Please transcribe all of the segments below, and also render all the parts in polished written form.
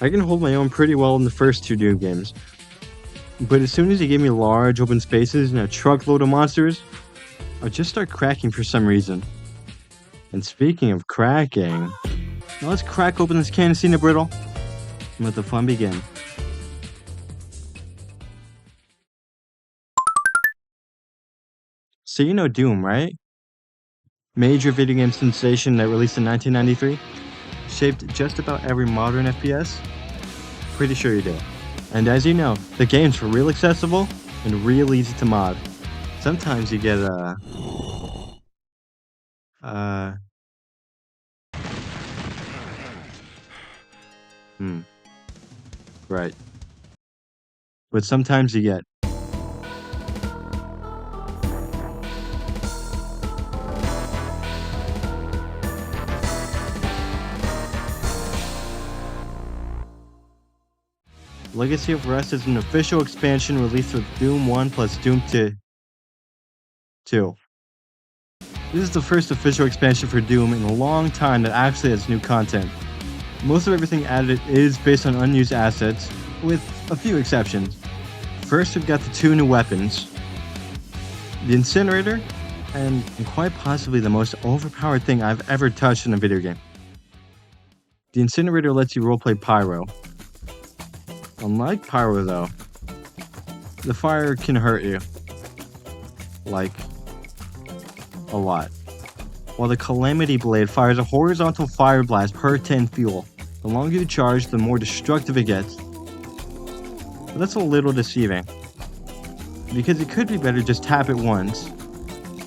I can hold my own pretty well in the first two Doom games, but as soon as you give me large open spaces and a truckload of monsters, I'll just start cracking for some reason. And speaking of cracking, now let's crack open this Canacina Brittle and let the fun begin. So you know Doom, right? Major video game sensation that released in 1993? Shaped just about every modern FPS? Pretty sure you do. And as you know, the game's real accessible and real easy to mod. Sometimes you get right. But sometimes you get Legacy of Rest is an official expansion released with Doom 1 plus Doom 2. This is the first official expansion for Doom in a long time that actually has new content. Most of everything added is based on unused assets, with a few exceptions. First, we've got the two new weapons, the Incinerator, and quite possibly the most overpowered thing I've ever touched in a video game. The Incinerator lets you roleplay Pyro. Unlike Pyro though, the fire can hurt you. Like, a lot. While the Calamity Blade fires a horizontal fire blast per 10 fuel. The longer you charge, the more destructive it gets. But that's a little deceiving, because it could be better just tap it once,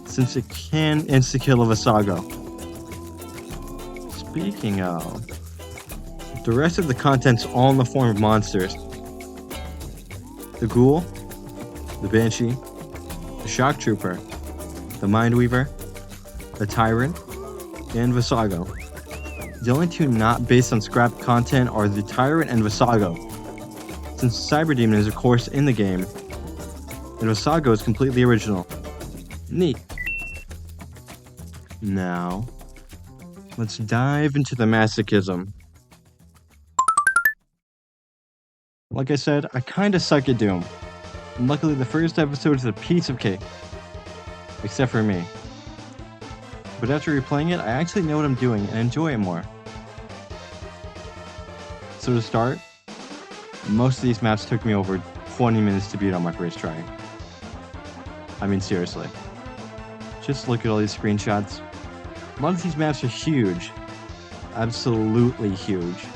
since it can insta-kill a Visago. Speaking of, the rest of the content's all in the form of monsters. The Ghoul, the Banshee, the Shock Trooper, the Mindweaver, the Tyrant, and Visago. The only two not based on scrap content are the Tyrant and Visago, since Cyber Demon is of course in the game, and Visago is completely original. Neat. Now, let's dive into the masochism. Like I said, I kinda suck at Doom, and luckily the first episode is a piece of cake. Except for me. But after replaying it, I actually know what I'm doing and enjoy it more. So to start, most of these maps took me over 20 minutes to beat on my first try. I mean seriously. Just look at all these screenshots. A lot of these maps are huge. Absolutely huge.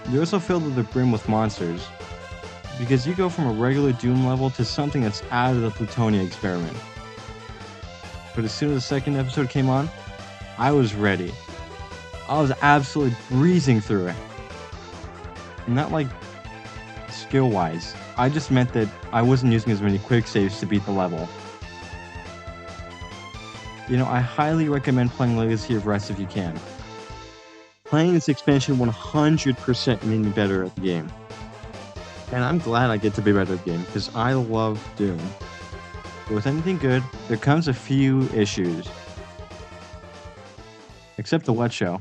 They're also filled to the brim with monsters, because you go from a regular Doom level to something that's out of the Plutonia experiment. But as soon as the second episode came on, I was ready. I was absolutely breezing through it. Not like skill-wise. I just meant that I wasn't using as many quick saves to beat the level. You know, I highly recommend playing Legacy of Rest if you can. Playing this expansion 100% made me better at the game. And I'm glad I get to be better at the game, because I love Doom. But with anything good, there comes a few issues. Except the Wet Show.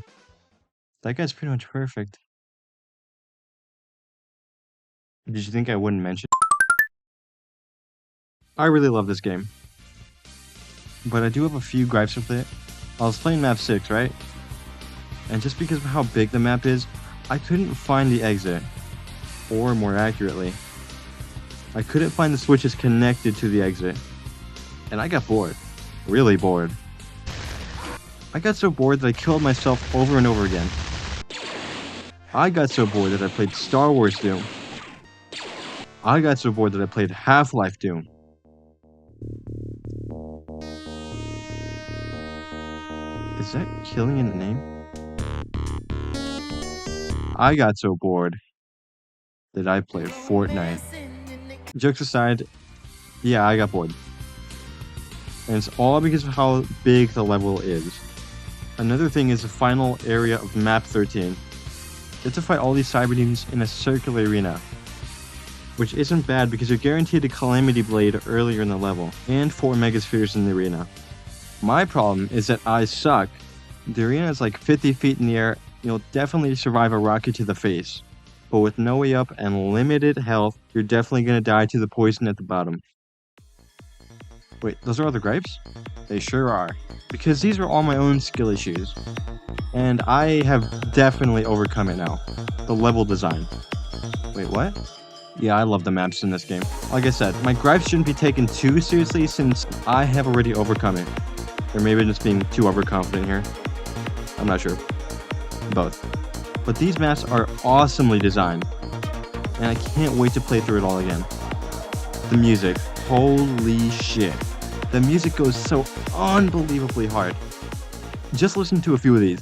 That guy's pretty much perfect. Did you think I wouldn't mention it? I really love this game. But I do have a few gripes with it. I was playing map 6, right? And just because of how big the map is, I couldn't find the exit. Or more accurately, I couldn't find the switches connected to the exit. And I got bored. Really bored. I got so bored that I killed myself over and over again. I got so bored that I played Star Wars Doom. I got so bored that I played Half-Life Doom. Is that killing in the name? I got so bored that I played Fortnite. Jokes aside, yeah, I got bored. And it's all because of how big the level is. Another thing is the final area of map 13. You have to fight all these cyber demons in a circular arena, which isn't bad because you're guaranteed a Calamity Blade earlier in the level, and 4 Megaspheres in the arena. My problem is that I suck. The arena is like 50 feet in the air, you'll definitely survive a rocket to the face. but with no way up and limited health, you're definitely gonna die to the poison at the bottom. Wait, those are all the gripes? They sure are. Because these are all my own skill issues. And I have definitely overcome it now. The level design. Wait, what? Yeah, I love the maps in this game. Like I said, my gripes shouldn't be taken too seriously since I have already overcome it. Or maybe just being too overconfident here. I'm not sure. Both. But these maps are awesomely designed. And I can't wait to play through it all again. The music. Holy shit. The music goes so unbelievably hard. Just listen to a few of these.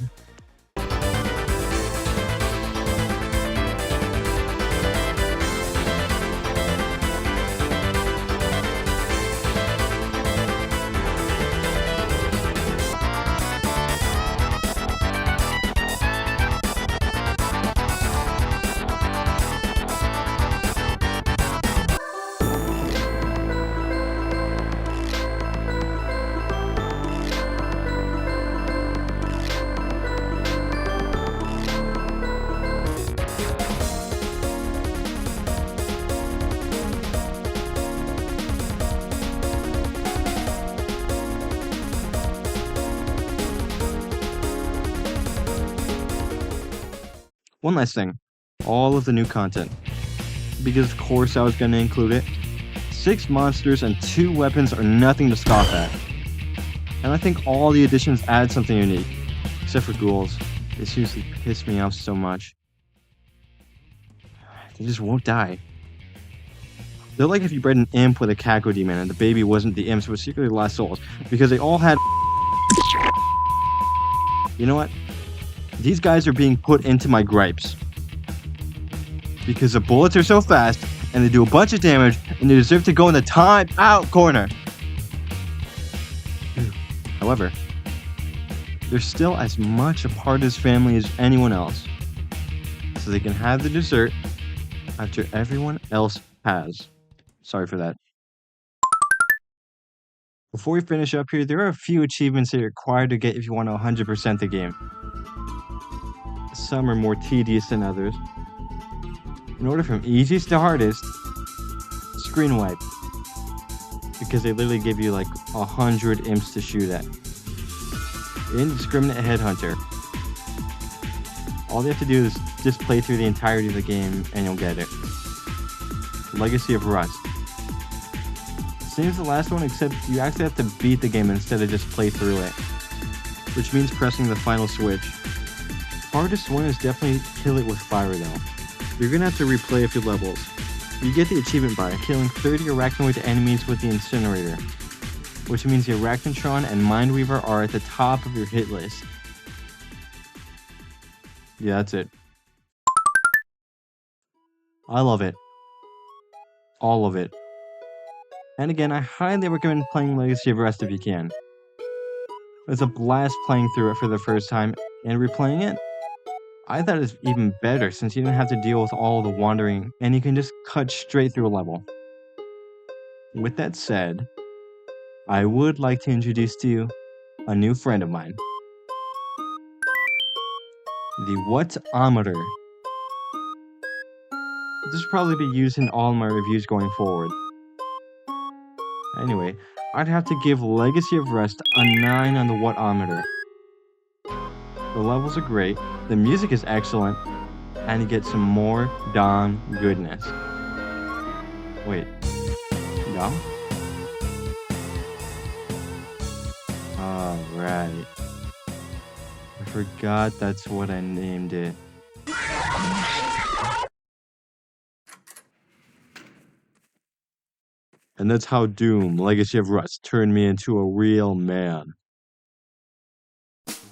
One last thing, all of the new content, because of course I was going to include it. 6 monsters and 2 weapons are nothing to scoff at. And I think all the additions add something unique, except for ghouls. They seriously piss me off so much. They just won't die. They're like if you bred an imp with a Caco demon and the baby wasn't the imp's but secretly lost souls, because they all had... You know what? These guys are being put into my gripes. Because the bullets are so fast, and they do a bunch of damage, and they deserve to go in the time-out corner. However, they're still as much a part of this family as anyone else. So they can have the dessert after everyone else has. Sorry for that. Before we finish up here, there are a few achievements that you're required to get if you want to 100% the game. Some are more tedious than others. In order from easiest to hardest, screen wipe. Because they literally give you like 100 imps to shoot at. Indiscriminate headhunter. All you have to do is just play through the entirety of the game and you'll get it. Legacy of Rust. Same as the last one, except you actually have to beat the game instead of just play through it. Which means pressing the final switch. Hardest one is definitely kill it with fire though. You're gonna have to replay a few levels. You get the achievement by killing 30 arachnoid enemies with the incinerator, which means the Arachnotron and Mindweaver are at the top of your hit list. Yeah, that's it. I love it. All of it. And again, I highly recommend playing Legacy of Rust if you can. It's a blast playing through it for the first time and replaying it. I thought it was even better since you didn't have to deal with all the wandering and you can just cut straight through a level. With that said, I would like to introduce to you a new friend of mine. The What-ometer. This will probably be used in all my reviews going forward. Anyway, I'd have to give Legacy of Rust a 9 on the What-ometer. The levels are great, the music is excellent, and you get some more Dom goodness. Wait, Dom? Alright. I forgot that's what I named it. And that's how Doom, Legacy of Rust, turned me into a real man.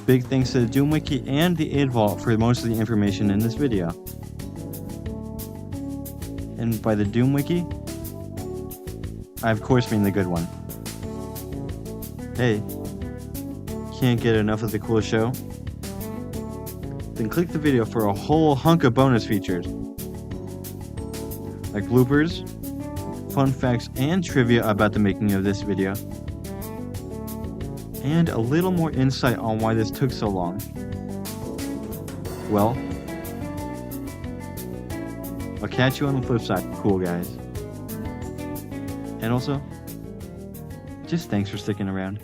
Big thanks to the Doom Wiki and the id Vault for most of the information in this video. And by the Doom Wiki, I of course mean the good one. Hey, can't get enough of the cool show? Then click the video for a whole hunk of bonus features. Like bloopers, fun facts and trivia about the making of this video. And a little more insight on why this took so long. Well, I'll catch you on the flip side, cool guys. And also, just thanks for sticking around.